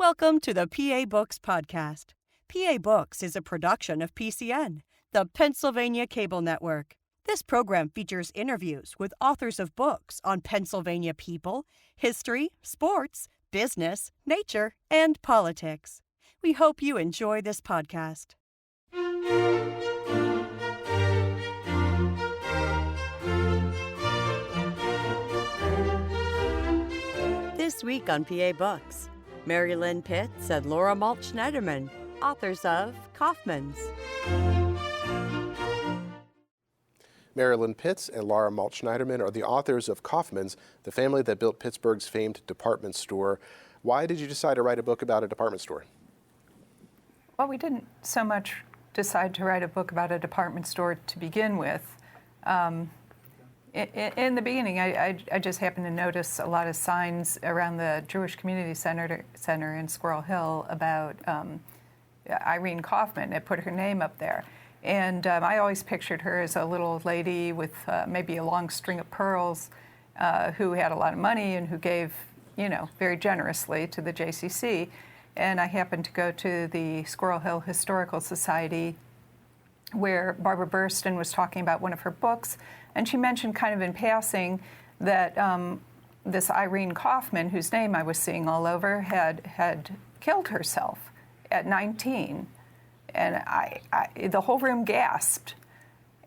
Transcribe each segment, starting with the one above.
Welcome to the PA Books Podcast. PA Books is a production of PCN, the Pennsylvania Cable Network. This program features interviews with authors of books on Pennsylvania people, history, sports, business, nature, and politics. We hope you enjoy this podcast. This week on PA Books, Marylynne Pitz and Malt Schneiderman, authors of Kaufmann's. Marylynne Pitz and Malt Schneiderman are the authors of Kaufmann's, the family that built Pittsburgh's famed department store. Why did you decide to write a book about a department store? Well, we didn't so much decide to write a book about a department store to begin with. In the beginning, I just happened to notice a lot of signs around the Jewish Community Center in Squirrel Hill about Irene Kaufmann. It put her name up there. And I always pictured her as a little lady with maybe a long string of pearls who had a lot of money and who gave, very generously to the JCC. And I happened to go to the Squirrel Hill Historical Society where Barbara Burston was talking about one of her books, and she mentioned kind of in passing that this Irene Kaufmann, whose name I was seeing all over, had killed herself at 19. And I the whole room gasped.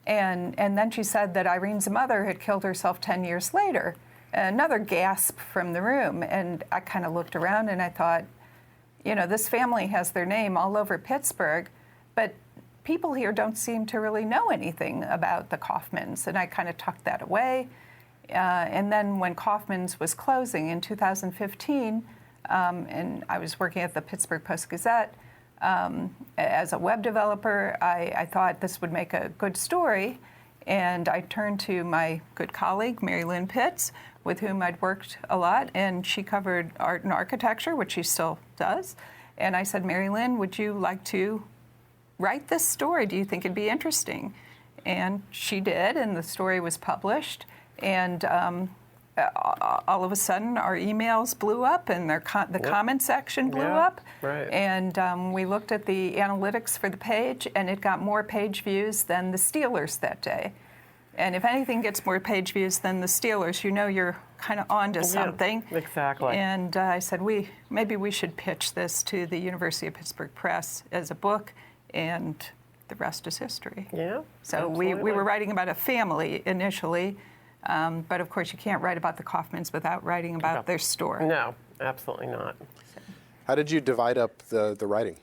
And then she said that Irene's mother had killed herself 10 years later. Another gasp from the room. And I kind of looked around and I thought, this family has their name all over Pittsburgh, but people here don't seem to really know anything about the Kaufmanns, and I kind of tucked that away. And then when Kaufmann's was closing in 2015, and I was working at the Pittsburgh Post-Gazette as a web developer, I thought this would make a good story, and I turned to my good colleague, Marylynne Pitz, with whom I'd worked a lot, and she covered art and architecture, which she still does. And I said, Marylynne, would you like to write this story? Do you think it'd be interesting? And she did, and the story was published. And all of a sudden, our emails blew up, and the comment section blew up. Right. And we looked at the analytics for the page, and it got more page views than the Steelers that day. And if anything gets more page views than the Steelers, you're kind of onto something. Yeah, exactly. And I said, maybe we should pitch this to the University of Pittsburgh Press as a book, and the rest is history. Yeah. So we were writing about a family initially, but of course you can't write about the Kaufmanns without writing about their store. No, absolutely not. How did you divide up the writing?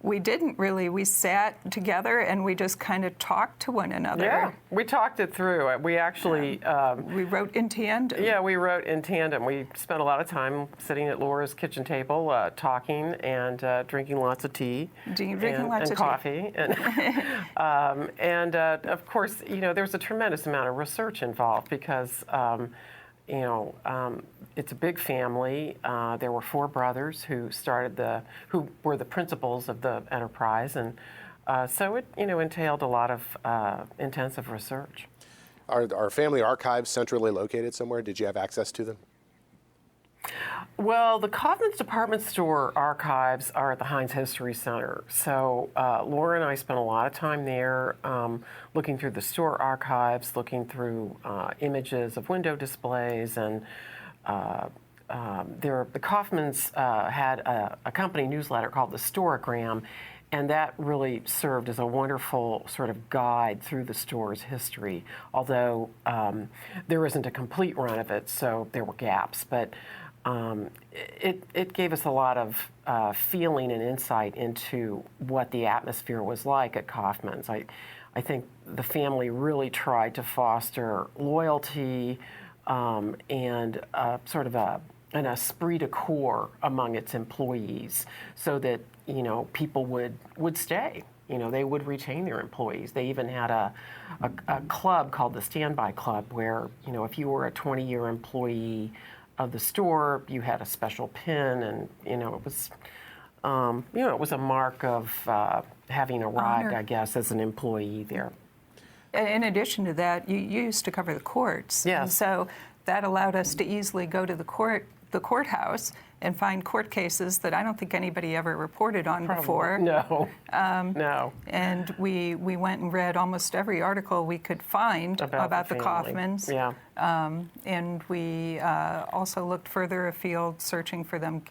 We didn't really. We sat together and we just kind of talked to one another. Yeah, we talked it through. We actually... we wrote in tandem. Yeah, we wrote in tandem. We spent a lot of time sitting at Laura's kitchen table, talking and drinking lots of tea. Drinking lots of coffee. And of course, there's a tremendous amount of research involved because... it's a big family. There were 4 brothers who were the principals of the enterprise, and so it, entailed a lot of intensive research. Are family archives centrally located somewhere? Did you have access to them? Well, the Kaufmann's department store archives are at the Heinz History Center. So Laura and I spent a lot of time there looking through the store archives, looking through images of window displays, and the Kaufmann's had a company newsletter called the Storegram, and that really served as a wonderful sort of guide through the store's history, although there isn't a complete run of it, so there were gaps. But it gave us a lot of feeling and insight into what the atmosphere was like at Kaufmann's. I think the family really tried to foster loyalty and sort of an esprit de corps among its employees, so that people would stay. They would retain their employees. They even had a club called the Standby Club, where if you were a 20-year employee of the store, you had a special pin, and it was a mark of having arrived, honor, I guess, as an employee there. In addition to that, you used to cover the courts. Yes. And so that allowed us to easily go to the courthouse and find court cases that I don't think anybody ever reported on before. No, no. And we went and read almost every article we could find about the Kaufmanns. Yeah. And we also looked further afield, searching for them,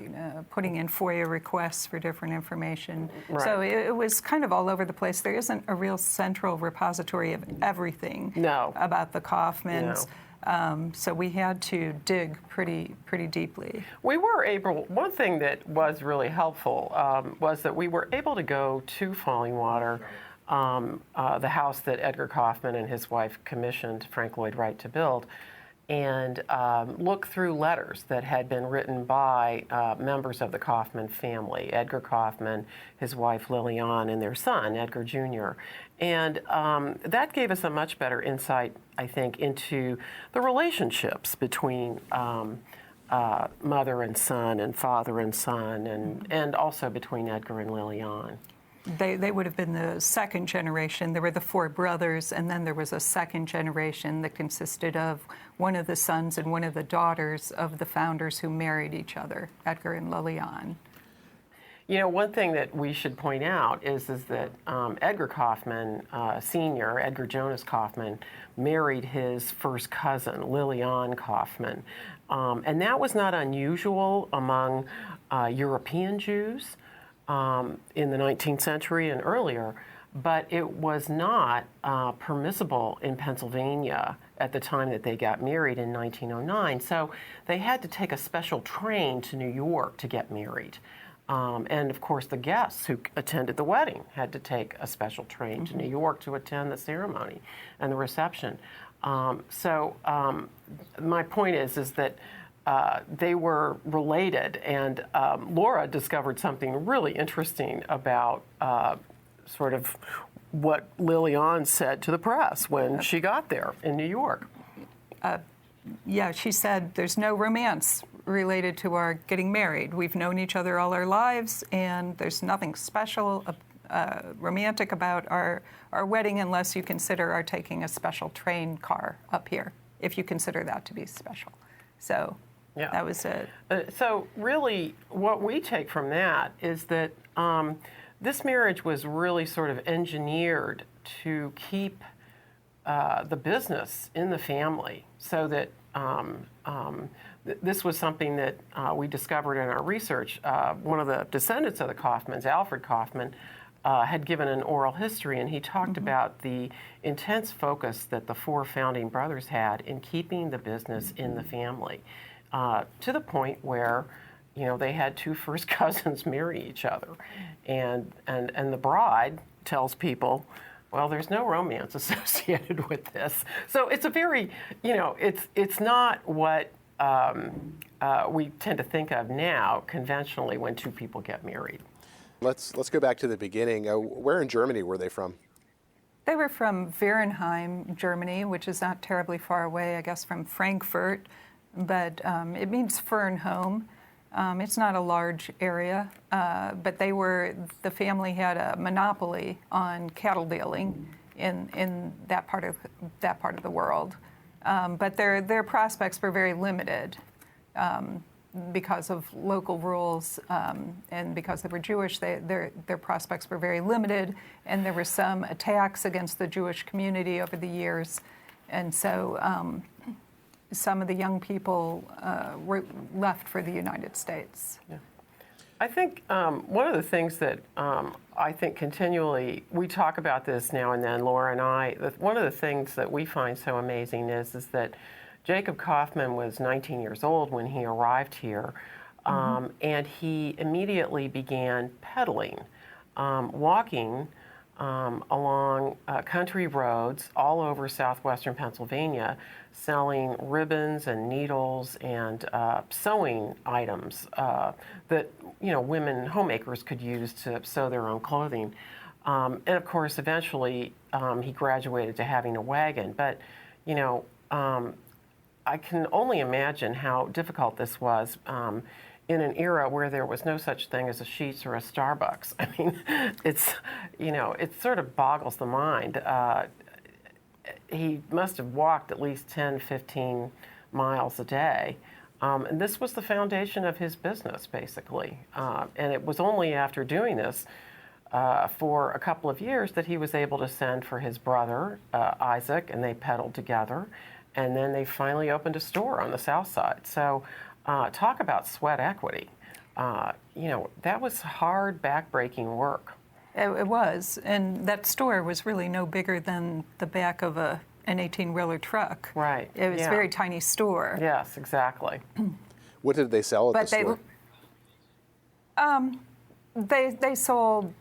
putting in FOIA requests for different information. Right. So it was kind of all over the place. There isn't a real central repository of everything about the Kaufmanns. No. So we had to dig pretty deeply. We were able, one thing that was really helpful was that we were able to go to Fallingwater, the house that Edgar Kaufmann and his wife commissioned Frank Lloyd Wright to build, and look through letters that had been written by members of the Kaufmann family, Edgar Kaufmann, his wife Lillian, and their son, Edgar Jr. And that gave us a much better insight, I think, into the relationships between mother and son and father and son, and also between Edgar and Lillian. They would have been the second generation. There were the four brothers, and then there was a second generation that consisted of one of the sons and one of the daughters of the founders who married each other, Edgar and Lillian. You know, one thing that we should point out is that Edgar Kaufmann Sr., Edgar Jonas Kaufmann, married his first cousin, Lillian Kaufmann. And that was not unusual among European Jews in the 19th century and earlier, but it was not permissible in Pennsylvania at the time that they got married in 1909. So they had to take a special train to New York to get married. And of course, the guests who attended the wedding had to take a special train to New York to attend the ceremony and the reception. So my point is that they were related, and Laura discovered something really interesting about sort of what Lillian said to the press when she got there in New York. Yeah, she said, there's no romance related to our getting married. We've known each other all our lives, and there's nothing special, romantic about our wedding unless you consider our taking a special train car up here, if you consider that to be special. So that was it. So really, what we take from that is that this marriage was really sort of engineered to keep the business in the family, so that this was something that we discovered in our research. One of the descendants of the Kaufmanns, Alfred Kaufmann, had given an oral history, and he talked about the intense focus that the four founding brothers had in keeping the business in the family, to the point where, you know, they had two first cousins marry each other, and the bride tells people, well, there's no romance associated with this. So it's a very, you know, it's not what we tend to think of now conventionally when two people get married. Let's go back to the beginning. Where in Germany were they from? They were from Verenheim, Germany, which is not terribly far away, I guess, from Frankfurt, but it means fern home. It's not a large area, but the family had a monopoly on cattle dealing in that part of the world. But their prospects were very limited because of local rules, and because they were Jewish. Their prospects were very limited, and there were some attacks against the Jewish community over the years, and so some of the young people were left for the United States. Yeah. I think one of the things that I think continually, we talk about this now and then, Laura and I, one of the things that we find so amazing is that Jacob Kaufmann was 19 years old when he arrived here, and he immediately began peddling, walking along country roads all over southwestern Pennsylvania, selling ribbons and needles and sewing items that, you know, women homemakers could use to sew their own clothing. And of course, eventually he graduated to having a wagon. But, you know, I can only imagine how difficult this was in an era where there was no such thing as a Sheetz or a Starbucks. I mean, it's, you know, it sort of boggles the mind. He must have walked at least 10, 15 miles a day And this was the foundation of his business, basically. And it was only after doing this for a couple of years that he was able to send for his brother, Isaac, and they peddled together. And then they finally opened a store on the South Side. So talk about sweat equity. That was hard, back-breaking work. It was. And that store was really no bigger than the back of an 18-wheeler truck. Right. It was a very tiny store. Yes, exactly. What did they sell at the store? They sold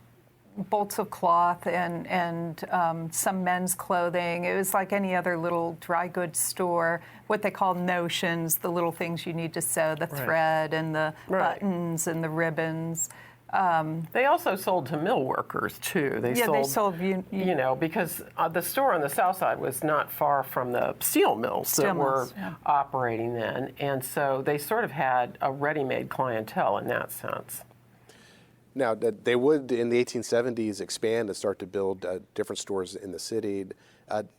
bolts of cloth and some men's clothing. It was like any other little dry goods store, what they call notions, the little things you need to sew, the thread and the buttons and the ribbons. They also sold to mill workers, too. They sold, because the store on the South Side was not far from the steel mills that were operating then. And so they sort of had a ready-made clientele in that sense. Now, they would, in the 1870s, expand and start to build different stores in the city.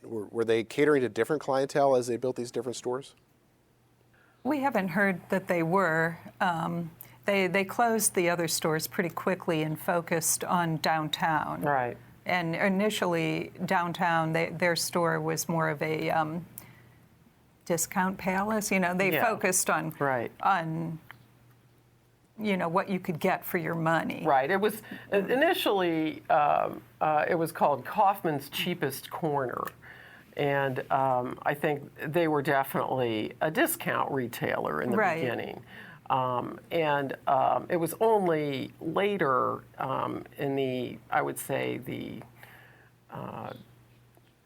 Were they catering to different clientele as they built these different stores? We haven't heard that they were. They closed the other stores pretty quickly and focused on downtown. Right. And initially, downtown, their store was more of a discount palace. They focused on what you could get for your money. Right. It was initially it was called Kaufmann's Cheapest Corner, and I think they were definitely a discount retailer in the beginning. And it was only later in the, I would say,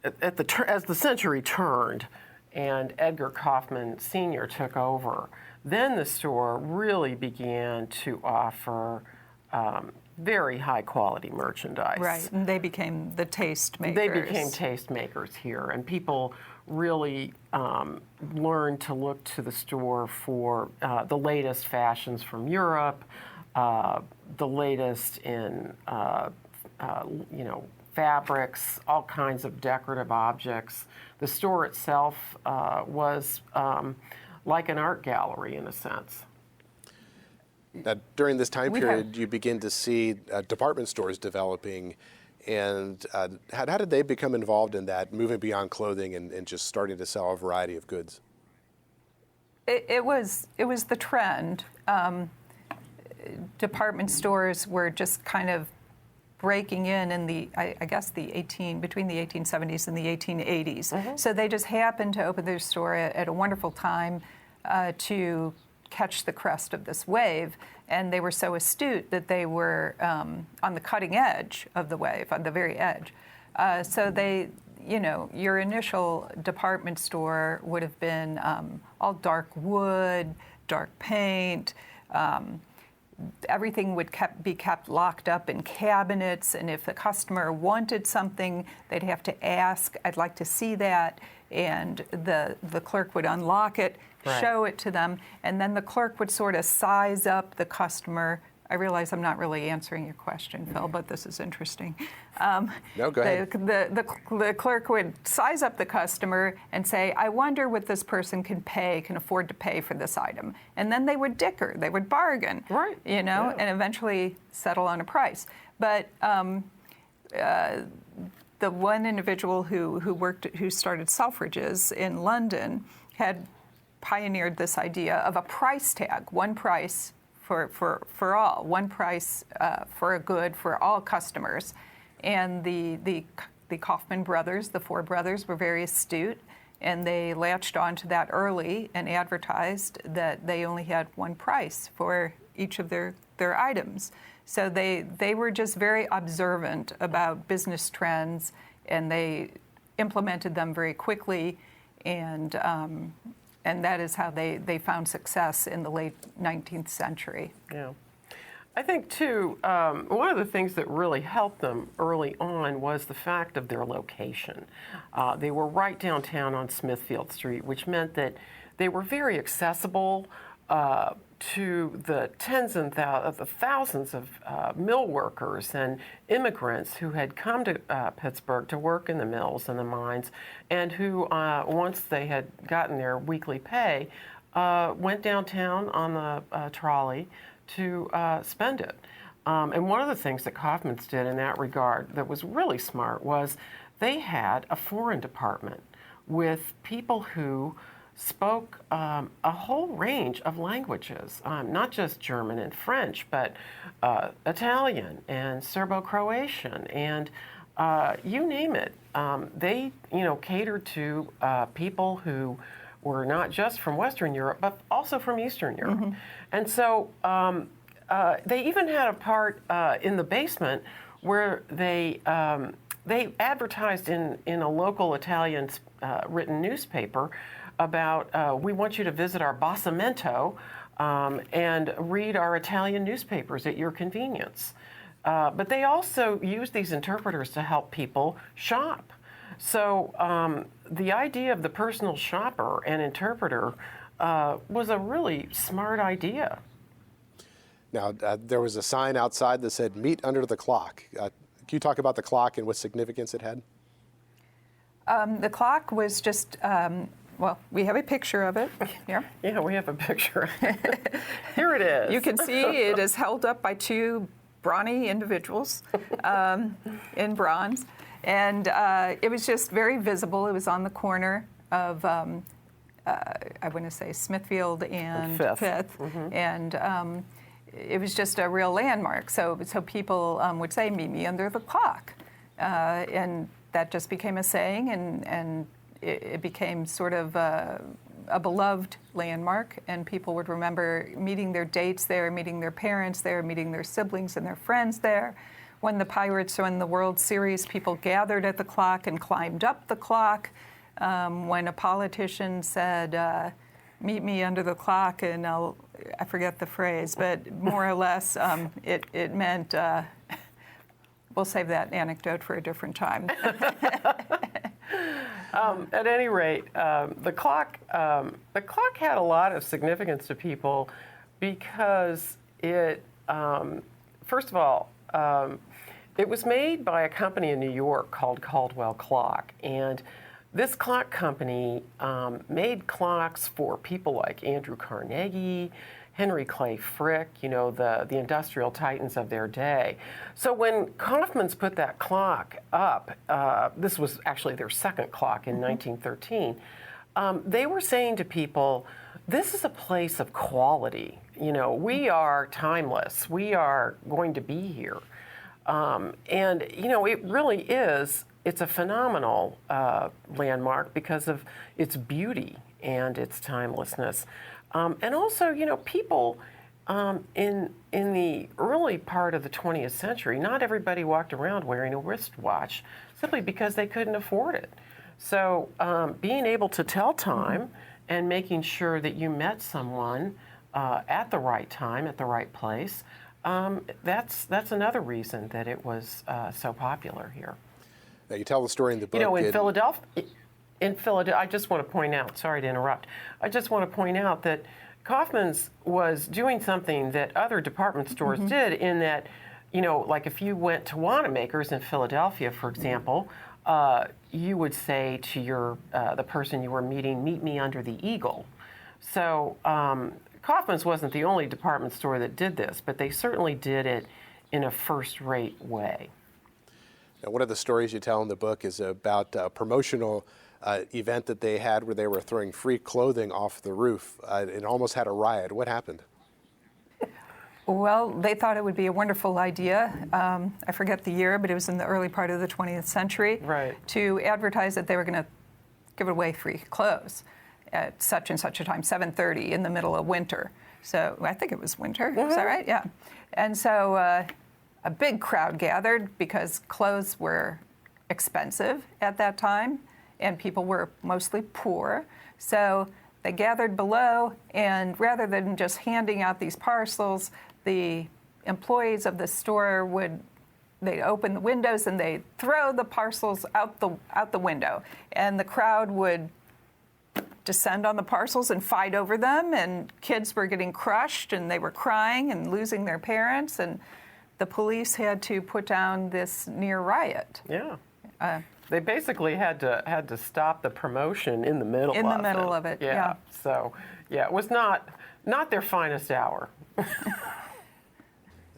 as the century turned and Edgar Kaufmann Sr. took over, then the store really began to offer very high-quality merchandise. Right, and they became the taste makers. They became taste makers here, and people really learned to look to the store for the latest fashions from Europe, the latest in fabrics, all kinds of decorative objects. The store itself was like an art gallery in a sense. During this time period, you begin to see department stores developing. And how did they become involved in that, moving beyond clothing and just starting to sell a variety of goods? It was the trend. Department stores were just kind of breaking in the between the 1870s and the 1880s. Mm-hmm. So they just happened to open their store at a wonderful time to catch the crest of this wave, and they were so astute that they were on the cutting edge of the wave, on the very edge. So they, your initial department store would have been all dark wood, dark paint. Everything would be kept locked up in cabinets, and if the customer wanted something, they'd have to ask, "I'd like to see that," and the clerk would unlock it, show it to them, and then the clerk would sort of size up the customer. I realize I'm not really answering your question, Phil, but this is interesting. No, go ahead. The clerk would size up the customer and say, "I wonder what this person can afford to pay for this item." And then they would dicker, they would bargain, and eventually settle on a price. But the one individual who started Selfridges in London had pioneered this idea of a price tag, one price for all, one price for a good for all customers. And the Kaufmann brothers, the four brothers, were very astute, and they latched onto that early and advertised that they only had one price for each of their items. So they were just very observant about business trends, and they implemented them very quickly, and that is how they found success in the late 19th century. Yeah. I think, too, one of the things that really helped them early on was the fact of their location. They were right downtown on Smithfield Street, which meant that they were very accessible to the tens and thousands of mill workers and immigrants who had come to Pittsburgh to work in the mills and the mines, and who, once they had gotten their weekly pay, went downtown on the trolley to spend it. And one of the things that Kaufmann's did in that regard that was really smart was they had a foreign department with people who spoke a whole range of languages, not just German and French, but Italian and Serbo-Croatian and you name it. They, catered to people who were not just from Western Europe, but also from Eastern Europe. Mm-hmm. And so they even had a part in the basement where they advertised in a local Italian written newspaper about, we want you to visit our basamento and read our Italian newspapers at your convenience. But they also used these interpreters to help people shop. So the idea of the personal shopper and interpreter was a really smart idea. Now, there was a sign outside that said, "Meet under the clock." Can you talk about the clock and what significance it had? The clock was just, well, we have a picture of it here. Yeah, we have a picture. Here it is. You can see it is held up by two brawny individuals in bronze. And it was just very visible. It was on the corner of, I want to say, Smithfield and Fifth. Mm-hmm. And it was just a real landmark. So people would say, "Meet me under the clock." And that just became a saying, and it became sort of a beloved landmark. And people would remember meeting their dates there, meeting their parents there, meeting their siblings and their friends there. When the Pirates won the World Series, people gathered at the clock and climbed up the clock. When a politician said, "Meet me under the clock," and I forget the phrase, but more or less it meant, we'll save that anecdote for a different time. At any rate, the clock had a lot of significance to people because it, first of all, it was made by a company in New York called Caldwell Clock, and this clock company made clocks for people like Andrew Carnegie, Henry Clay Frick, the industrial titans of their day. So when Kaufmann's put that clock up, this was actually their second clock in 1913, they were saying to people, this is a place of quality. We are timeless. We are going to be here. And, it really is. It's a phenomenal landmark because of its beauty and its timelessness. And also, people in the early part of the 20th century, not everybody walked around wearing a wristwatch simply because they couldn't afford it. So being able to tell time and making sure that you met someone at the right time, at the right place, that's another reason that it was so popular here. Now, you tell the story in the book. In Philadelphia, I just want to point out, sorry to interrupt, I just want to point out that Kaufmann's was doing something that other department stores did in that, like if you went to Wanamaker's in Philadelphia, for example, you would say to the person you were meeting, "Meet me under the Eagle." So Kaufmann's wasn't the only department store that did this, but they certainly did it in a first-rate way. Now, one of the stories you tell in the book is about a promotional event that they had where they were throwing free clothing off the roof. It almost had a riot. What happened? Well, they thought it would be a wonderful idea. I forget the year, but it was in the early part of the 20th century. Right. To advertise that they were going to give away free clothes at such and such a time, 7:30 in the middle of winter. So I think it was winter. Mm-hmm. Is that right? Yeah. And so a big crowd gathered because clothes were expensive at that time and people were mostly poor. So they gathered below, and rather than just handing out these parcels, the employees of the store they'd open the windows and they'd throw the parcels out the window, and the crowd would descend on the parcels and fight over them, and kids were getting crushed and they were crying and losing their parents, and the police had to put down this near riot. Yeah. They basically had to stop the promotion in the middle of it. In the middle of it, yeah. So Yeah, it was not their finest hour.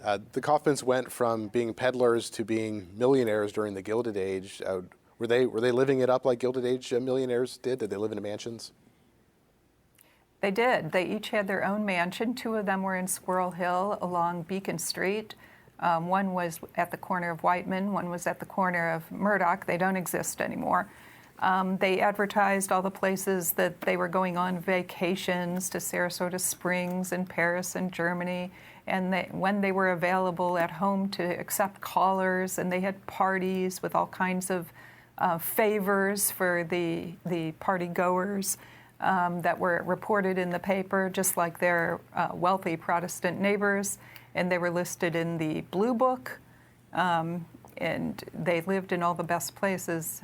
The Kaufmanns went from being peddlers to being millionaires during the Gilded Age. Were they living it up like Gilded Age millionaires did? Did they live in mansions? They did. They each had their own mansion. Two of them were in Squirrel Hill along Beacon Street. One was at the corner of Whiteman. One was at the corner of Murdoch. They don't exist anymore. They advertised all the places that they were going on vacations to Sarasota Springs and Paris and Germany. And when they were available at home to accept callers, and they had parties with all kinds of favors for the party goers that were reported in the paper, just like their wealthy Protestant neighbors. And they were listed in the Blue Book, and they lived in all the best places.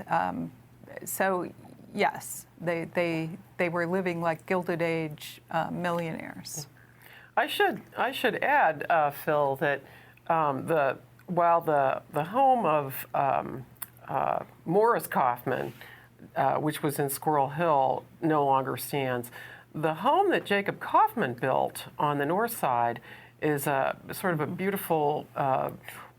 So, yes, they were living like Gilded Age millionaires. I should add, Phil, that while the home of Morris Kaufmann, which was in Squirrel Hill, no longer stands, the home that Jacob Kaufmann built on the north side is a sort of a beautiful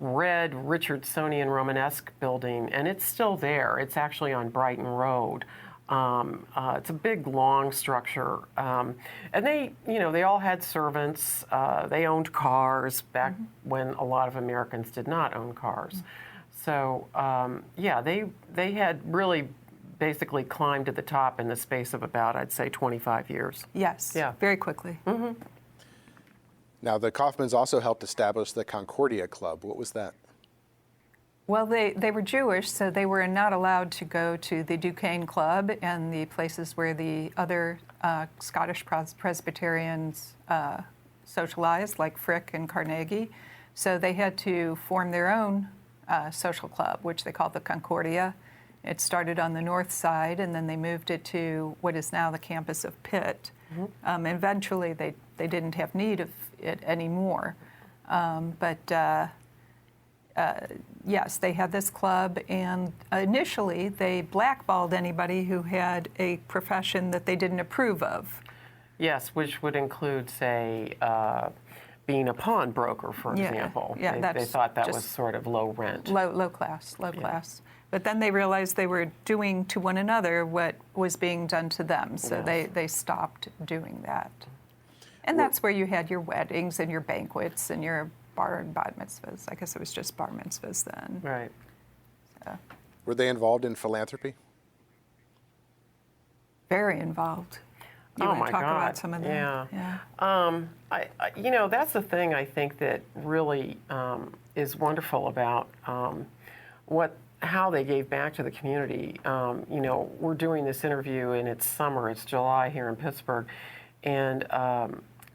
red Richardsonian Romanesque building, and it's still there. It's actually on Brighton Road. It's a big, long structure, and they all had servants. They owned cars back when a lot of Americans did not own cars. So they had really basically climbed to the top in the space of about, I'd say, 25 years. Yes, yeah, very quickly. Mm-hmm. Now, the Kaufmanns also helped establish the Concordia Club. What was that? Well, they were Jewish, so they were not allowed to go to the Duquesne Club and the places where the other Scottish Presbyterians socialized, like Frick and Carnegie. So they had to form their own social club, which they called the Concordia. It started on the north side, and then they moved it to what is now the campus of Pitt. Mm-hmm. Eventually, they didn't have need of it anymore. Yes, they had this club, and initially they blackballed anybody who had a profession that they didn't approve of. Yes, which would include, say, being a pawnbroker, for example. Yeah, they thought that was sort of low rent. Low class. But then they realized they were doing to one another what was being done to them, so yes, they stopped doing that. And that's where you had your weddings and your banquets and your bar and bat mitzvahs. I guess it was just bar mitzvahs then. Right. So. Were they involved in philanthropy? Very involved. You want to talk about some of that? Yeah. That's the thing I think that really is wonderful about how they gave back to the community. We're doing this interview and it's summer, it's July here in Pittsburgh, and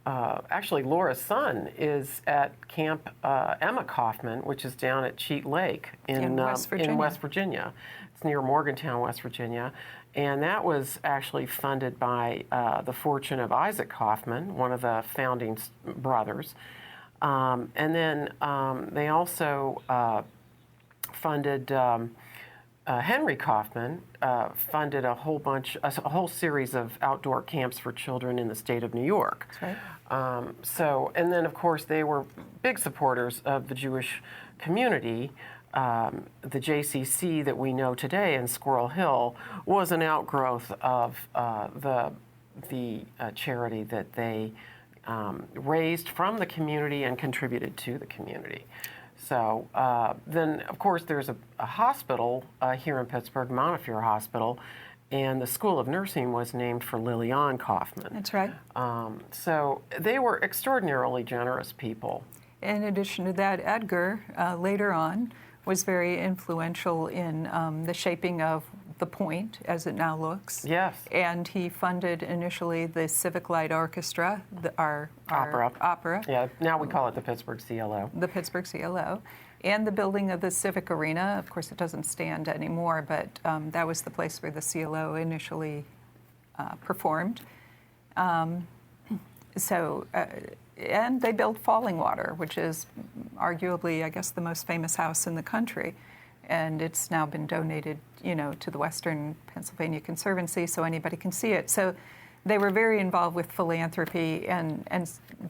actually Laura's son is at Camp Emma Kaufmann, which is down at Cheat Lake in West Virginia. It's near Morgantown, West Virginia. And that was actually funded by the fortune of Isaac Kaufmann, one of the founding brothers. And then they also funded, Henry Kaufmann funded a whole series of outdoor camps for children in the state of New York. That's right. And then of course they were big supporters of the Jewish community. The JCC that we know today in Squirrel Hill was an outgrowth of the charity that they raised from the community and contributed to the community. So then, of course, there's a hospital here in Pittsburgh, Montefiore Hospital, and the School of Nursing was named for Liliane Kaufmann. That's right. So they were extraordinarily generous people. In addition to that, Edgar, later on, was very influential in the shaping of the Point, as it now looks. Yes. And he funded initially the Civic Light Orchestra, our opera. Yeah, now we call it the Pittsburgh CLO. The Pittsburgh CLO. And the building of the Civic Arena. Of course, it doesn't stand anymore, but that was the place where the CLO initially performed. And they built Falling Water, which is arguably, I guess, the most famous house in the country. And it's now been donated, to the Western Pennsylvania Conservancy, so anybody can see it. So they were very involved with philanthropy and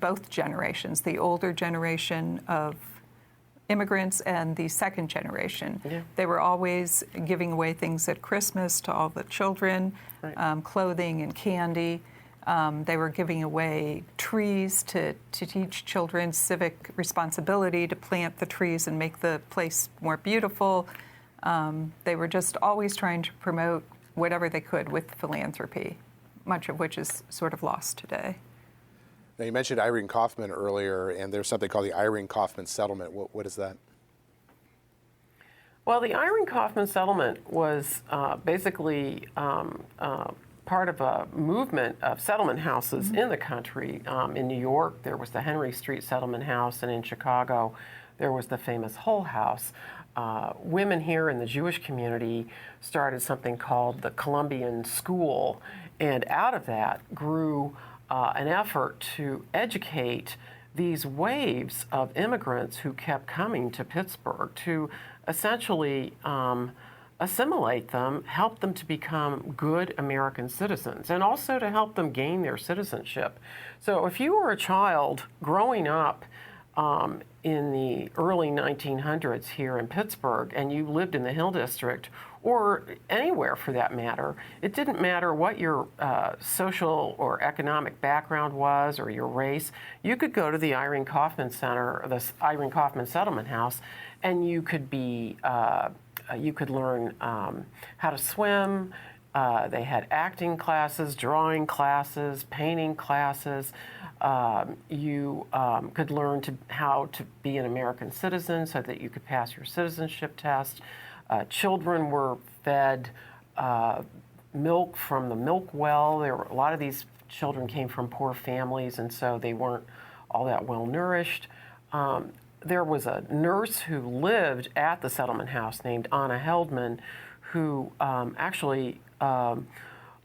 both generations, the older generation of immigrants and the second generation. Yeah. They were always giving away things at Christmas to all the children, Right. clothing and candy. They were giving away trees to teach children civic responsibility, to plant the trees and make the place more beautiful. They were just always trying to promote whatever they could with philanthropy, much of which is sort of lost today. Now, you mentioned Irene Kaufmann earlier, and there's something called the Irene Kaufmann Settlement. What is that? Well, the Irene Kaufmann settlement was basically part of a movement of settlement houses in the country. In New York, there was the Henry Street Settlement House, and in Chicago, there was the famous Hull House. Women here in the Jewish community started something called the Columbian School, and out of that grew an effort to educate these waves of immigrants who kept coming to Pittsburgh, to essentially assimilate them, help them to become good American citizens, and also to help them gain their citizenship. So if you were a child growing up in the early 1900s here in Pittsburgh, and you lived in the Hill District, or anywhere for that matter, it didn't matter what your social or economic background was or your race. You could go to the Irene Kaufmann Center, or the Irene Kaufmann Settlement House, and you could be you could learn how to swim. They had acting classes, drawing classes, painting classes. You could learn how to be an American citizen so that you could pass your citizenship test. Children were fed milk from the milk well. A lot of these children came from poor families, and so they weren't all that well nourished. There was a nurse who lived at the settlement house named Anna Heldman, who actually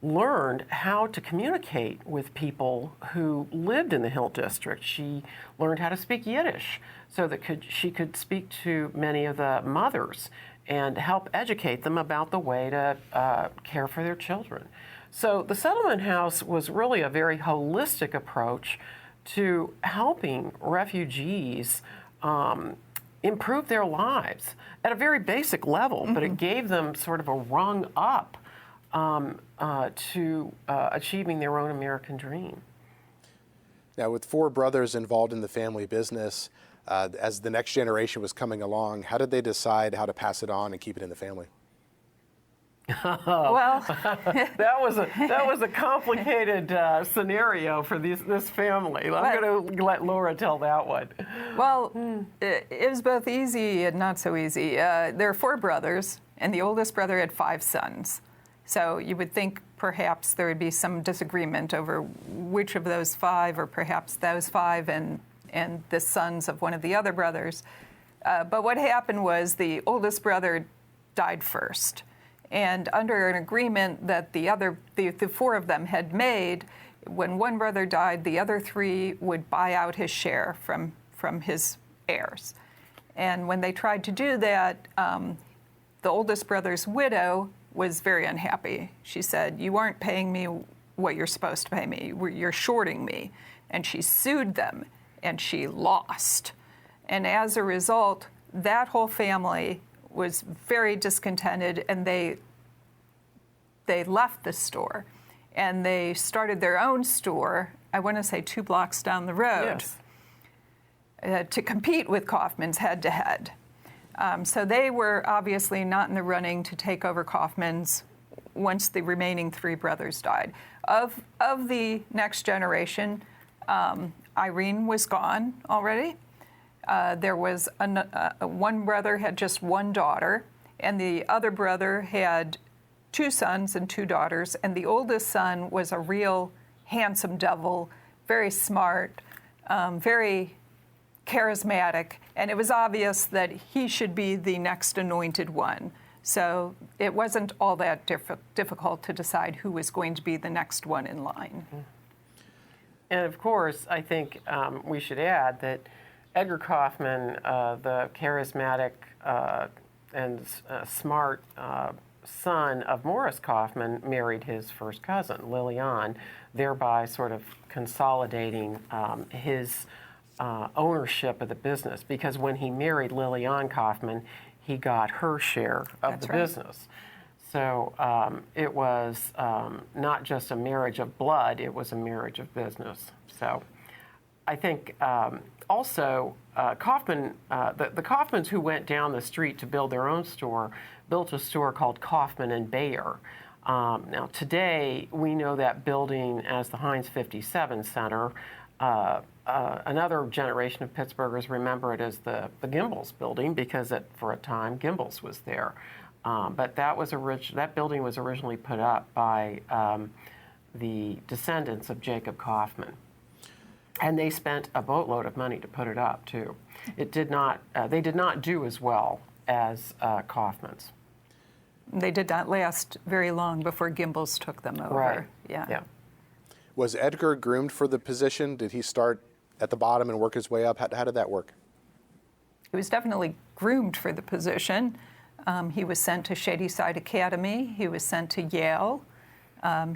learned how to communicate with people who lived in the Hill District. She learned how to speak Yiddish so that she could speak to many of the mothers and help educate them about the way to care for their children. So the settlement house was really a very holistic approach to helping refugees improve their lives at a very basic level, but it gave them sort of a rung up to achieving their own American dream. Now, with 4 brothers involved in the family business, as the next generation was coming along, how did they decide how to pass it on and keep it in the family? Well, that was a complicated scenario for this family. I'm going to let Laura tell that one. well, it was both easy and not so easy. There are 4 brothers, and the oldest brother had 5 sons. So you would think perhaps there would be some disagreement over which of those 5, or perhaps those 5 and the sons of one of the other brothers. But what happened was the oldest brother died first. And under an agreement that the 4 of them had made, when one brother died, the other 3 would buy out his share from his heirs. And when they tried to do that, the oldest brother's widow was very unhappy. She said, "You aren't paying me what you're supposed to pay me. You're shorting me." And she sued them, and she lost. And as a result, that whole family was very discontented, and they left the store, and they started their own store, I want to say 2 blocks down the road, to compete with Kaufmann's head-to-head. So they were obviously not in the running to take over Kaufmann's once the remaining 3 brothers died. Of the next generation, Irene was gone already. There was one brother had just 1 daughter, and the other brother had 2 sons and 2 daughters, and the oldest son was a real handsome devil, very smart, very charismatic, and it was obvious that he should be the next anointed one. So it wasn't all that difficult to decide who was going to be the next one in line. And of course, I think we should add that Edgar Kaufmann, the charismatic and smart son of Morris Kaufmann married his first cousin, Lillian, thereby sort of consolidating his ownership of the business. Because when he married Lillian Kaufmann, he got her share of the business. So it was not just a marriage of blood, it was a marriage of business. So I think also Kaufmann, the Kaufmanns who went down the street to build their own store, built a store called Kaufmann and Bayer. Now today we know that building as the Heinz 57 Center. Another generation of Pittsburghers remember it as the Gimbels building because for a time Gimbels was there. But that building was originally put up by the descendants of Jacob Kaufmann. And they spent a boatload of money to put it up, too. It did not, they did not do as well as Kaufmann's. They did not last very long before Gimbels took them over. Right. Yeah. Was Edgar groomed for the position? Did he start at the bottom and work his way up? How did that work? He was definitely groomed for the position. He was sent to Shadyside Academy. He was sent to Yale.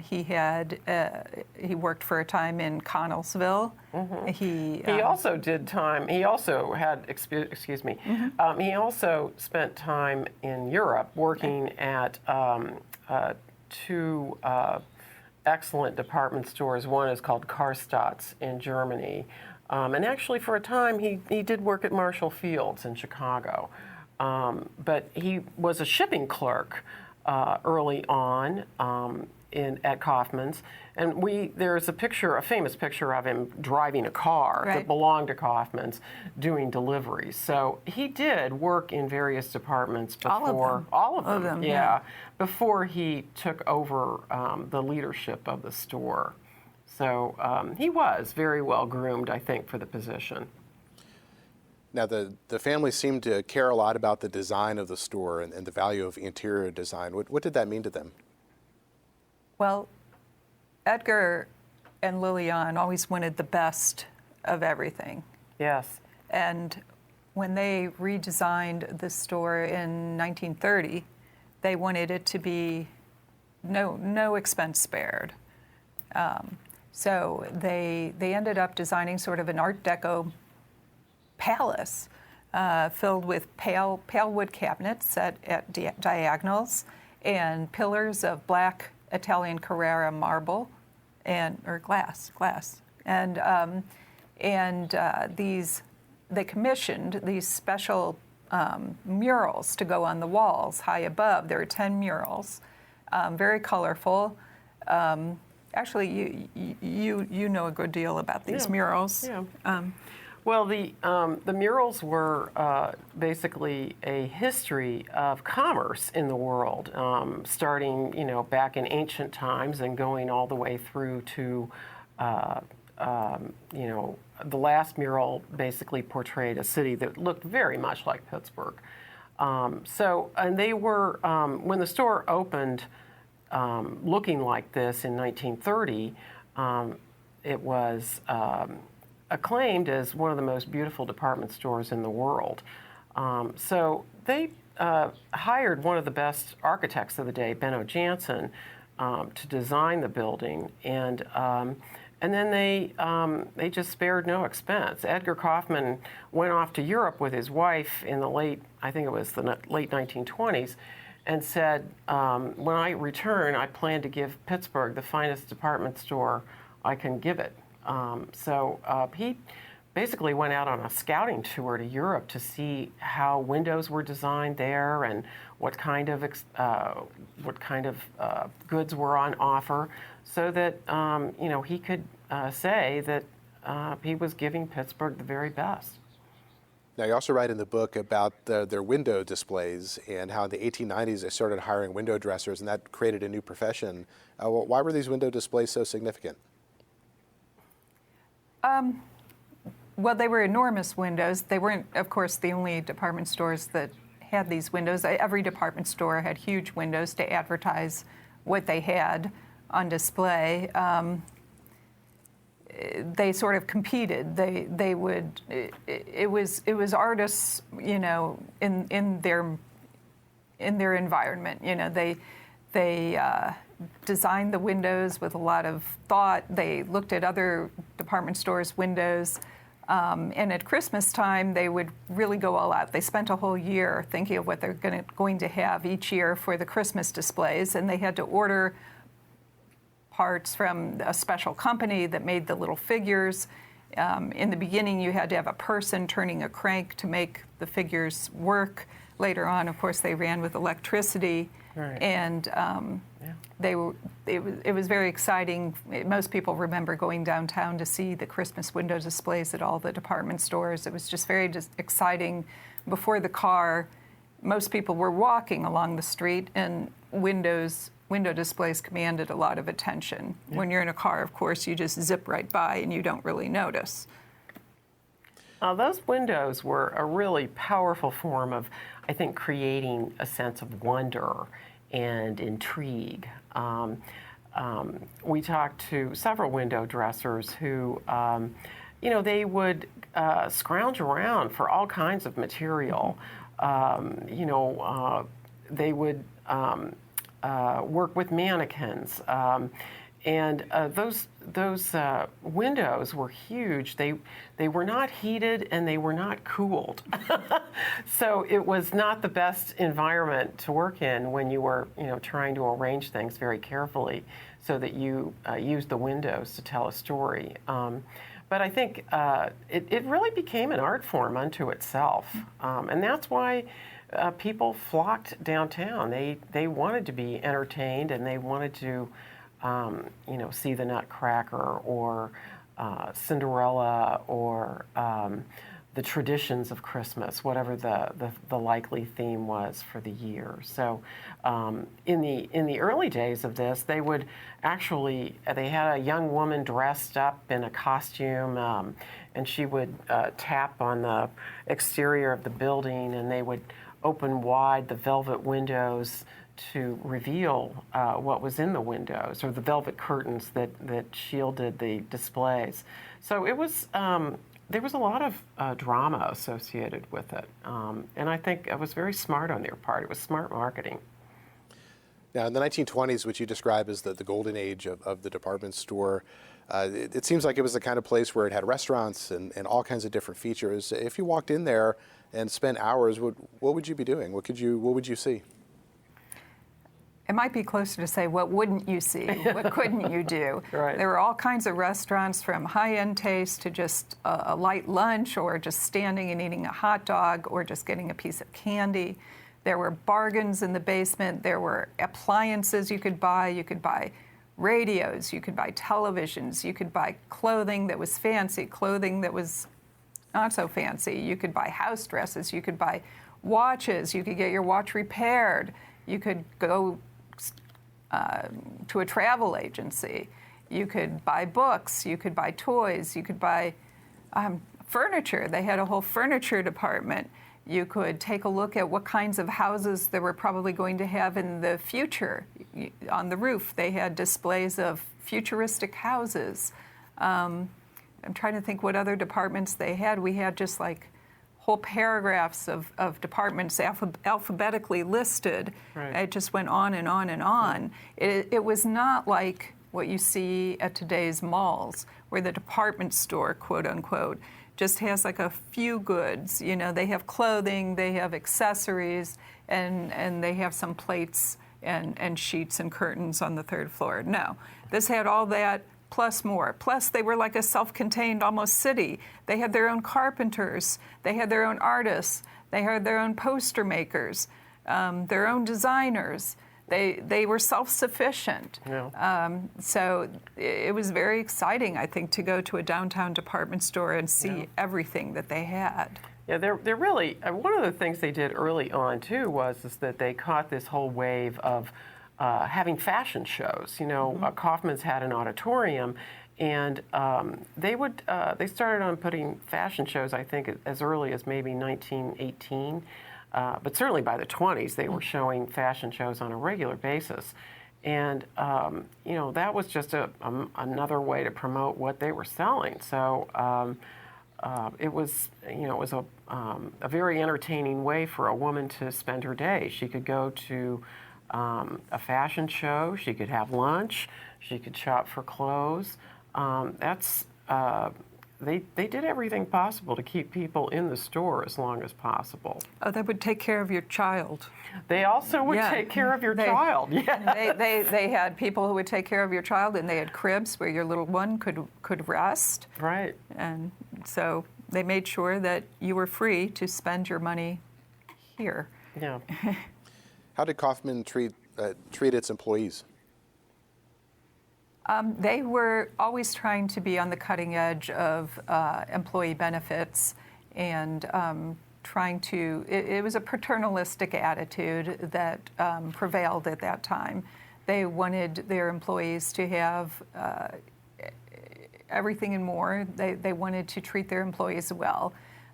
He worked for a time in Connellsville. Mm-hmm. He also did time. He also had Mm-hmm. He also spent time in Europe working at two excellent department stores. One is called Karstadt's in Germany, and actually for a time he did work at Marshall Field's in Chicago. But he was a shipping clerk early on at Kaufmann's, and there's a famous picture of him driving a car that belonged to Kaufmann's, doing deliveries. So he did work in various departments before. All of them. Yeah. Before he took over the leadership of the store. So he was very well groomed, I think, for the position. Now, the family seemed to care a lot about the design of the store and the value of interior design. What did that mean to them? Well, Edgar and Lillian always wanted the best of everything. Yes. And when they redesigned the store in 1930, they wanted it to be no expense spared. So they ended up designing sort of an Art Deco palace filled with pale wood cabinets set at diagonals and pillars of black Italian Carrara marble or glass. And they commissioned these special murals to go on the walls high above. There are 10 murals, very colorful. Actually, you know a good deal about these murals. Yeah. Well, the murals were basically a history of commerce in the world, starting back in ancient times and going all the way through to the last mural basically portrayed a city that looked very much like Pittsburgh. And they were when the store opened, looking like this in 1930, it was acclaimed as one of the most beautiful department stores in the world. So they hired one of the best architects of the day, Benno Jansen, to design the building, and then they just spared no expense. Edgar Kaufmann went off to Europe with his wife in the late 1920s, and said, when I return, I plan to give Pittsburgh the finest department store I can give it. So he basically went out on a scouting tour to Europe to see how windows were designed there and what kind of goods were on offer, so that he could say that he was giving Pittsburgh the very best. Now, you also write in the book about their window displays and how in the 1890s they started hiring window dressers, and that created a new profession. Why were these window displays so significant? Well, they were enormous windows. They weren't, of course, the only department stores that had these windows. Every department store had huge windows to advertise what they had on display. They sort of competed. They would. It was artists, in in their environment. You know, they designed the windows with a lot of thought. They looked at other department stores' windows. And at Christmas time, they would really go all out. They spent a whole year thinking of what they're going to have each year for the Christmas displays, and they had to order parts from a special company that made the little figures. In the beginning, you had to have a person turning a crank to make the figures work. Later on, of course, they ran with electricity. Right. And it was very exciting. Most people remember going downtown to see the Christmas window displays at all the department stores. It was just very exciting. Before the car, most people were walking along the street, and window displays commanded a lot of attention. Yeah. When you're in a car, of course, you just zip right by and you don't really notice. Those windows were a really powerful form of, I think, creating a sense of wonder and intrigue. We talked to several window dressers who, they would scrounge around for all kinds of material. They would work with mannequins. And those windows were huge. They were not heated and they were not cooled. So it was not the best environment to work in when you were, trying to arrange things very carefully so that you used the windows to tell a story. But I think it really became an art form unto itself. And that's why people flocked downtown. They wanted to be entertained, and they wanted to see the Nutcracker or Cinderella or the traditions of Christmas, whatever the likely theme was for the year. So in the early days of this, they would actually, they had a young woman dressed up in a costume, and she would tap on the exterior of the building, and they would open wide the velvet windows to reveal what was in the windows, or the velvet curtains that shielded the displays. So it was, there was a lot of drama associated with it. And I think it was very smart on their part. It was smart marketing. Now, in the 1920s, which you describe as the golden age of the department store, it seems like it was the kind of place where it had restaurants and all kinds of different features. If you walked in there and spent hours, what would you be doing? What would you see? It might be closer to say, what wouldn't you see? What couldn't you do? Right. There were all kinds of restaurants, from high-end taste to just a light lunch, or just standing and eating a hot dog, or just getting a piece of candy. There were bargains in the basement. There were appliances you could buy. You could buy radios. You could buy televisions. You could buy clothing that was fancy, clothing that was not so fancy. You could buy house dresses. You could buy watches. You could get your watch repaired. You could go to a travel agency. You could buy books. You could buy toys. You could buy furniture. They had a whole furniture department. You could take a look at what kinds of houses they were probably going to have in the future. On the roof, they had displays of futuristic houses. I'm trying to think what other departments they had. We had just like whole paragraphs of departments alphabetically listed. Right. It just went on and on and on. It was not like what you see at today's malls, where the department store, quote unquote, just has like a few goods. They have clothing, they have accessories, and they have some plates and sheets and curtains on the third floor. No, this had all that plus more. Plus, they were like a self-contained almost city. They had their own carpenters, they had their own artists, they had their own poster makers, their own designers. They were self-sufficient. Yeah. So it was very exciting, I think, to go to a downtown department store and see everything that they had. Yeah, they're really, one of the things they did early on, too, was that they caught this whole wave of having fashion shows. Kaufmann's had an auditorium, and they started on putting fashion shows, I think, as early as maybe 1918. But certainly by the 20s, they were showing fashion shows on a regular basis. And, that was just another way to promote what they were selling. So it was a very entertaining way for a woman to spend her day. She could go to a fashion show, she could have lunch, she could shop for clothes. They did everything possible to keep people in the store as long as possible. Oh, they would take care of your child. They also would take care of your child. Yeah. They had people who would take care of your child, and they had cribs where your little one could rest. Right. And so they made sure that you were free to spend your money here. Yeah. How did Kaufmann treat its employees? They were always trying to be on the cutting edge of employee benefits and trying to, it was a paternalistic attitude that prevailed at that time. They wanted their employees to have everything and more. They wanted to treat their employees well.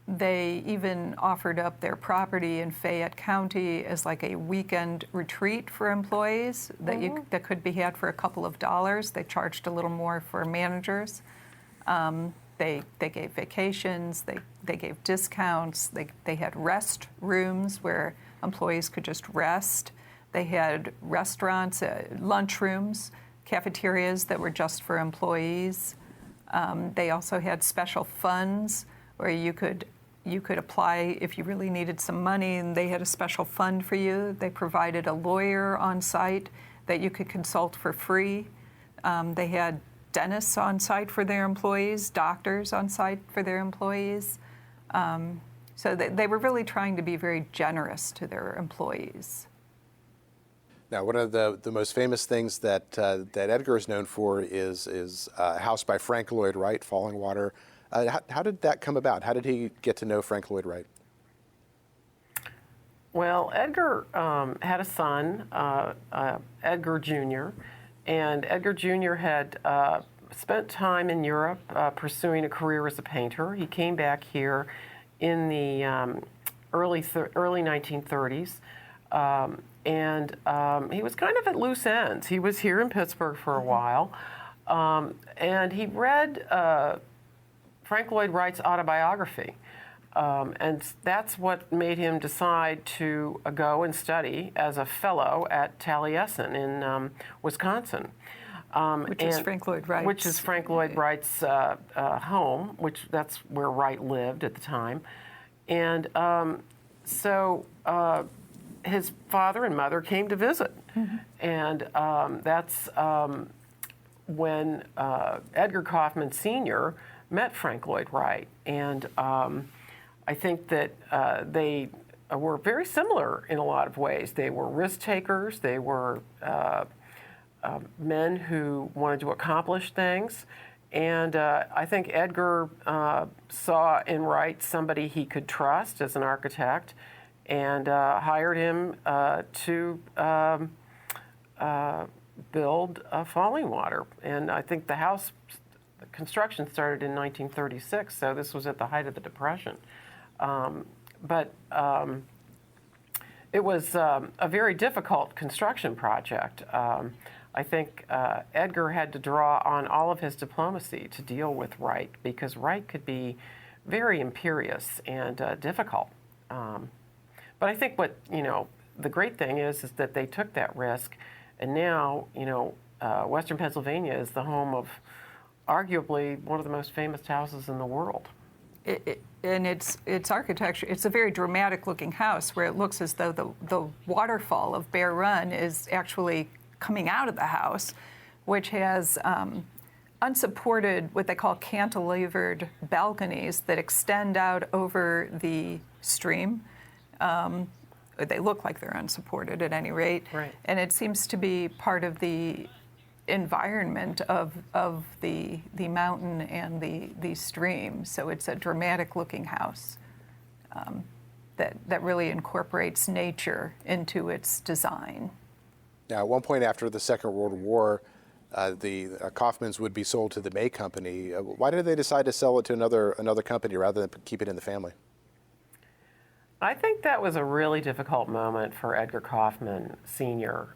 They even offered up their property in Fayette County as like a weekend retreat for employees that could be had for a couple of dollars. They charged a little more for managers. They gave vacations. They gave discounts. They had rest rooms where employees could just rest. They had restaurants, lunch rooms, cafeterias that were just for employees. They also had special funds where you could apply if you really needed some money, and they had a special fund for you. They provided a lawyer on site that you could consult for free. They had dentists on site for their employees, doctors on site for their employees. So they were really trying to be very generous to their employees. Now, one of the most famous things that Edgar is known for is a house by Frank Lloyd Wright, Falling Water. How did that come about? How did he get to know Frank Lloyd Wright? Well, Edgar had a son, Edgar Jr., and Edgar Jr. had spent time in Europe pursuing a career as a painter. He came back here in the early 1930s, and he was kind of at loose ends. He was here in Pittsburgh for a while, and he read Frank Lloyd Wright's autobiography. And that's what made him decide to go and study as a fellow at Taliesin in Wisconsin. Which is Frank Lloyd Wright's. Which is Frank Lloyd Wright's home, that's where Wright lived at the time. And so his father and mother came to visit. Mm-hmm. And that's when Edgar Kaufmann Sr. met Frank Lloyd Wright. And I think that they were very similar in a lot of ways. They were risk takers. They were men who wanted to accomplish things. And I think Edgar saw in Wright somebody he could trust as an architect and hired him to build Falling Water. And I think the house construction started in 1936, so this was at the height of the Depression. But it was a very difficult construction project. I think Edgar had to draw on all of his diplomacy to deal with Wright, because Wright could be very imperious and difficult. But I think what, the great thing is that they took that risk, and now, Western Pennsylvania is the home of arguably one of the most famous houses in the world. And its architecture, it's a very dramatic looking house where it looks as though the waterfall of Bear Run is actually coming out of the house, which has unsupported, what they call cantilevered balconies that extend out over the stream. They look like they're unsupported at any rate. Right. And it seems to be part of the environment of the mountain and the stream. So it's a dramatic looking house that really incorporates nature into its design. Now, at one point after the Second World War, the Kaufmanns would be sold to the May Company. Why did they decide to sell it to another company rather than keep it in the family? I think that was a really difficult moment for Edgar Kaufmann Sr.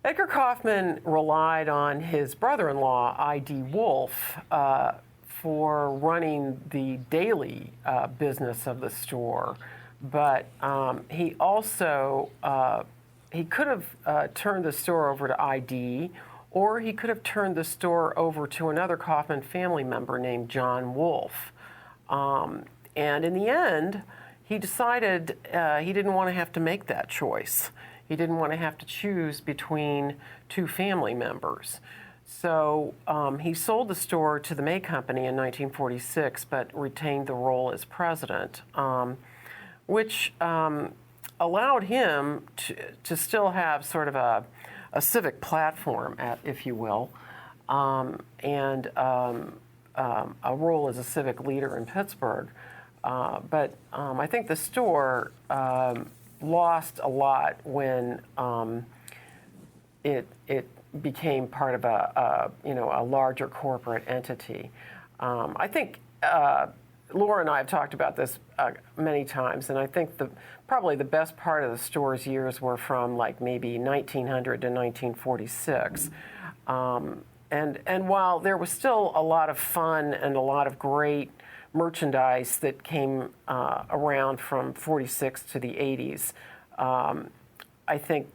Edgar Kaufmann relied on his brother-in-law, I.D. Wolfe, for running the daily business of the store, but he also he could have turned the store over to ID, or he could have turned the store over to another Kaufmann family member named John Wolfe. And in the end, he decided he didn't want to have to make that choice. He didn't want to have to choose between two family members. So he sold the store to the May Company in 1946, but retained the role as president, which allowed him to still have sort of a civic platform, if you will, and a role as a civic leader in Pittsburgh. But I think the store lost a lot when it became part of a larger corporate entity. I think Laura and I have talked about this many times, and I think probably the best part of the store's years were from like maybe 1900 to 1946. And while there was still a lot of fun and a lot of great merchandise that came around from 46 to the 80s, I think,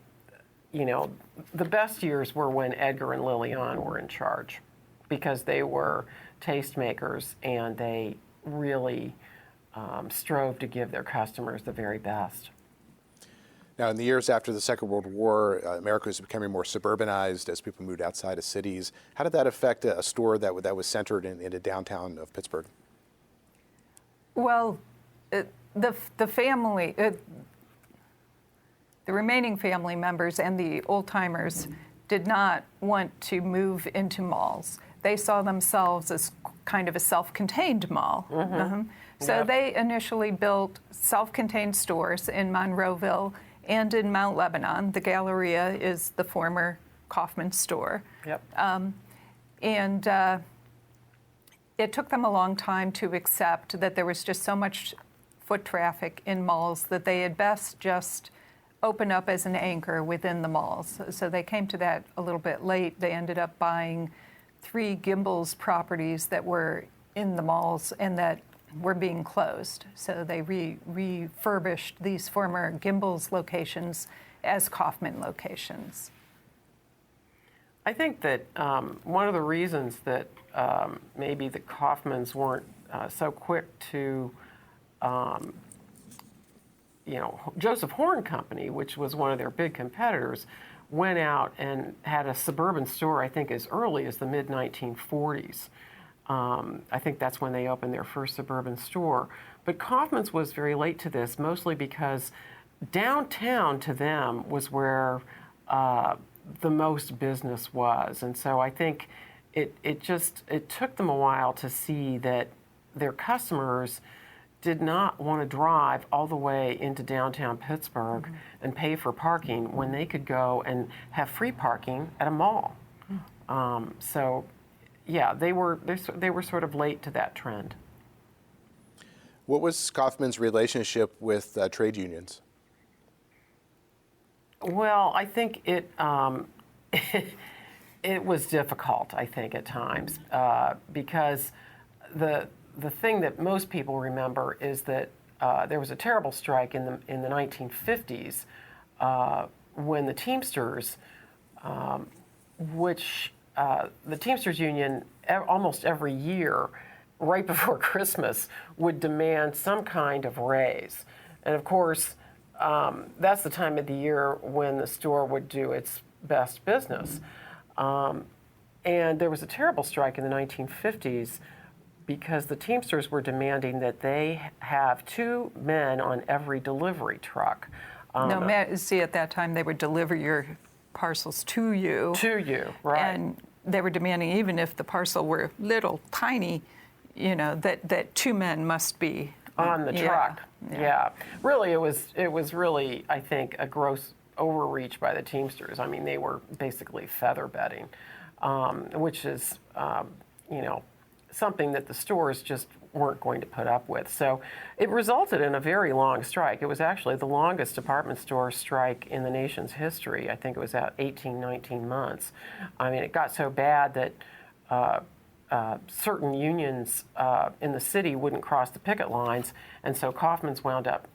the best years were when Edgar and Lillian were in charge, because they were tastemakers and they really strove to give their customers the very best. Now, in the years after the Second World War, America was becoming more suburbanized as people moved outside of cities. How did that affect a store that was centered in the downtown of Pittsburgh? Well, the family, the remaining family members and the old-timers did not want to move into malls. They saw themselves as kind of a self-contained mall. Mm-hmm. Uh-huh. So Yep. they initially built self-contained stores in Monroeville and in Mount Lebanon. The Galleria is the former Kaufmann store. Yep. And it took them a long time to accept that there was just so much foot traffic in malls that they had best just open up as an anchor within the malls. So they came to that a little bit late. They ended up buying 3 Gimbels properties that were in the malls and that were being closed. So they refurbished these former Gimbels locations as Kaufmann locations. I think that one of the reasons that maybe the Kaufmanns weren't so quick to, Joseph Horn Company, which was one of their big competitors, went out and had a suburban store, I think, as early as the mid-1940s. I think that's when they opened their first suburban store. But Kaufmann's was very late to this, mostly because downtown to them was where the most business was. And so I think it took them a while to see that their customers did not want to drive all the way into downtown Pittsburgh mm-hmm. and pay for parking when they could go and have free parking at a mall. Mm-hmm. So, yeah, they were sort of late to that trend. What was Kaufmann's relationship with trade unions? Well, I think it was difficult, I think, at times, because the thing that most people remember is that there was a terrible strike in the 1950s when the Teamsters, which the Teamsters Union almost every year, right before Christmas, would demand some kind of raise. And of course, that's the time of the year when the store would do its best business. And there was a terrible strike in the 1950s because the Teamsters were demanding that they have 2 men on every delivery truck. See, at that time, they would deliver your parcels to you. To you, right. And they were demanding, even if the parcel were little, tiny, that 2 men must be on the truck. Yeah. Really, it was really, I think, a gross overreach by the Teamsters. I mean, they were basically feather bedding, which is, something that the stores just weren't going to put up with. So it resulted in a very long strike. It was actually the longest department store strike in the nation's history. I think it was at 18, 19 months. I mean, it got so bad that certain unions in the city wouldn't cross the picket lines, and so Kaufmann's wound up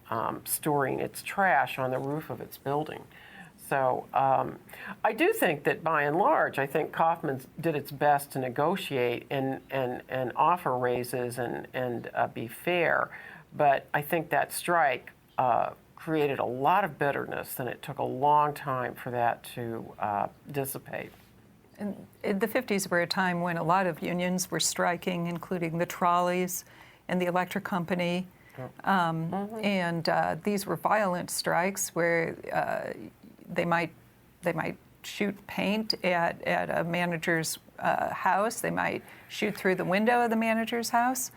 storing its trash on the roof of its building. So I do think that by and large, I think Kaufmann did its best to negotiate and offer raises and be fair. But I think that strike created a lot of bitterness, and it took a long time for that to dissipate. And the 50s were a time when a lot of unions were striking, including the trolleys and the electric company. And these were violent strikes where they might shoot paint at a manager's house. They might shoot through the window of the manager's house.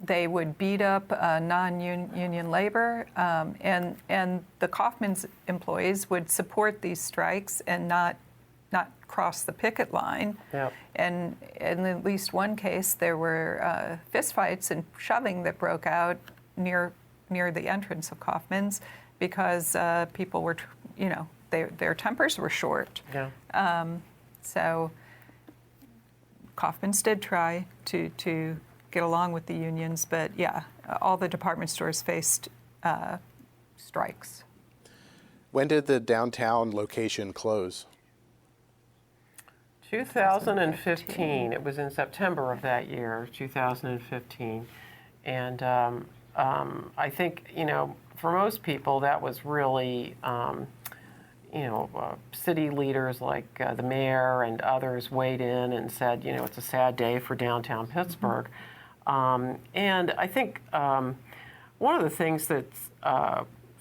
They would beat up non-union labor, and the Kaufmann's employees would support these strikes and not cross the picket line. Yep. And in at least one case, there were fistfights and shoving that broke out near the entrance of Kaufmann's because people were, their tempers were short. Yeah. So Kaufmann's did try to get along with the unions, but yeah, all the department stores faced strikes. When did the downtown location close? 2015. It was in September of that year, 2015. And I think, for most people, that was really, city leaders like the mayor and others weighed in and said, it's a sad day for downtown Pittsburgh. And I think one of the things that's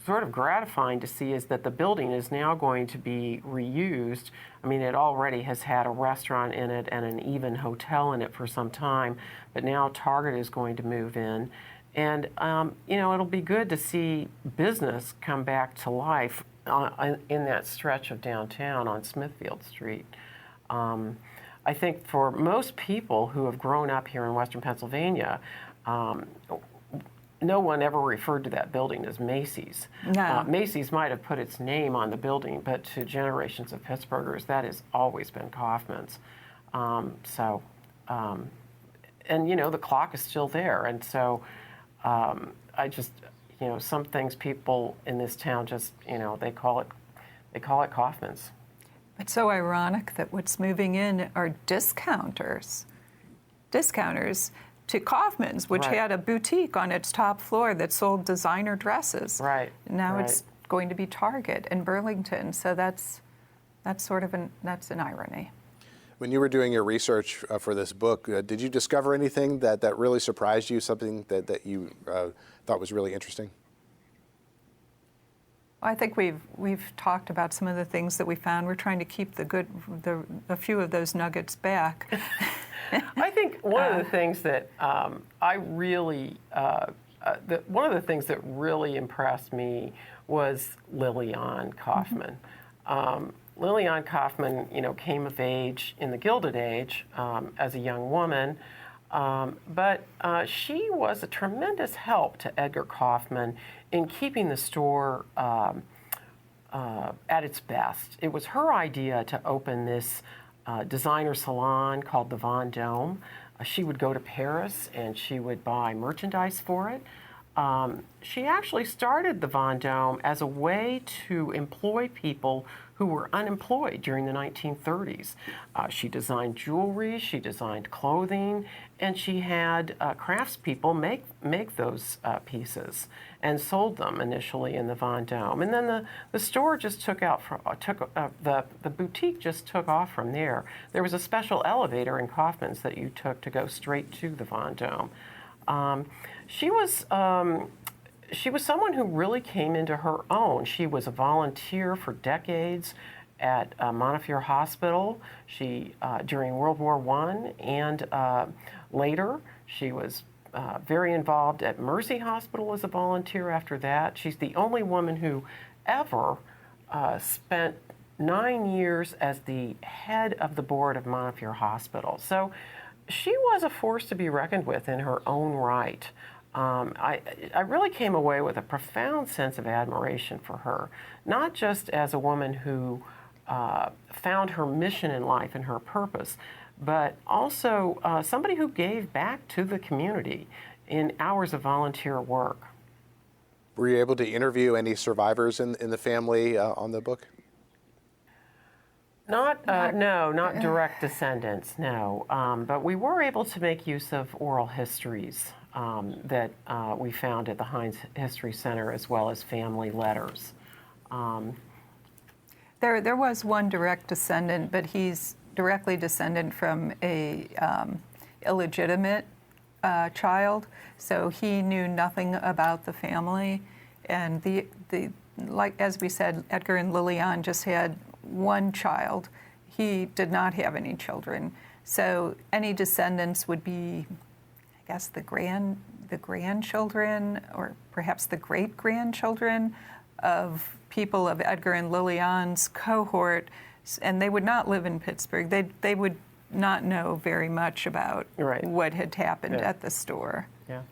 sort of gratifying to see is that the building is now going to be reused. I mean, it already has had a restaurant in it and an even hotel in it for some time, but now Target is going to move in. And, it'll be good to see business come back to life in that stretch of downtown on Smithfield Street. I think for most people who have grown up here in Western Pennsylvania, no one ever referred to that building as Macy's. No. Macy's might have put its name on the building, but to generations of Pittsburghers, that has always been Kaufmann's. The clock is still there. And so I just, some things people in this town just, they call it Kaufmann's. It's so ironic that what's moving in are discounters to Kaufmann's, which Right. had a boutique on its top floor that sold designer dresses. Right. Now right. it's going to be Target in Burlington. So that's sort of an irony. When you were doing your research for this book, did you discover anything that really surprised you, something that you thought was really interesting? I think we've talked about some of the things that we found. We're trying to keep a few of those nuggets back. I think one of the things that one of the things that really impressed me was Lillian Kaufmann. Lillian Kaufmann, came of age in the Gilded Age as a young woman, but she was a tremendous help to Edgar Kaufmann in keeping the store at its best. It was her idea to open this designer salon called the Vendôme. She would go to Paris and she would buy merchandise for it. She actually started the Vendôme as a way to employ people who were unemployed during the 1930s. She designed jewelry, she designed clothing, and she had craftspeople make those pieces and sold them initially in the Vendôme. And then the store just the boutique just took off from there. There was a special elevator in Kaufmann's that you took to go straight to the Vendôme. She was someone who really came into her own. She was a volunteer for decades at Montefiore Hospital. She during World War I and later she was very involved at Mercy Hospital as a volunteer after that. She's the only woman who ever spent 9 years as the head of the board of Montefiore Hospital. So she was a force to be reckoned with in her own right. I really came away with a profound sense of admiration for her, not just as a woman who found her mission in life and her purpose, but also somebody who gave back to the community in hours of volunteer work. Were you able to interview any survivors in the family on the book? Not direct descendants, no. But we were able to make use of oral histories that we found at the Heinz History Center, as well as family letters. There was one direct descendant, but he's directly descendant from a illegitimate child, so he knew nothing about the family. And the like as we said, Edgar and Lillian just had one child. He did not have any children. So any descendants would be, I guess, the grandchildren or perhaps the great-grandchildren of people of Edgar and Lillian's cohort, and they would not live in Pittsburgh. They would not know very much about what had happened at the store. Yeah.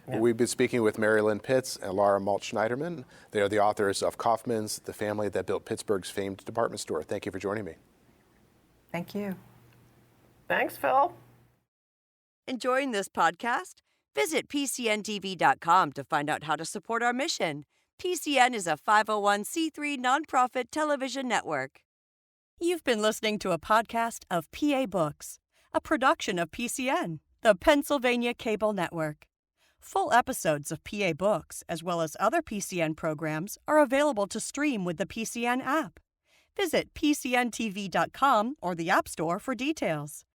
Well, we've been speaking with Marylynne Pitz and Laura Malt Schneiderman. They are the authors of Kaufmann's, The Family That Built Pittsburgh's Famed Department Store. Thank you for joining me. Thank you. Thanks, Phil. Enjoying this podcast? Visit PCNTV.com to find out how to support our mission. PCN is a 501c3 nonprofit television network. You've been listening to a podcast of PA Books, a production of PCN, the Pennsylvania Cable Network. Full episodes of PA Books, as well as other PCN programs, are available to stream with the PCN app. Visit PCNTV.com or the App Store for details.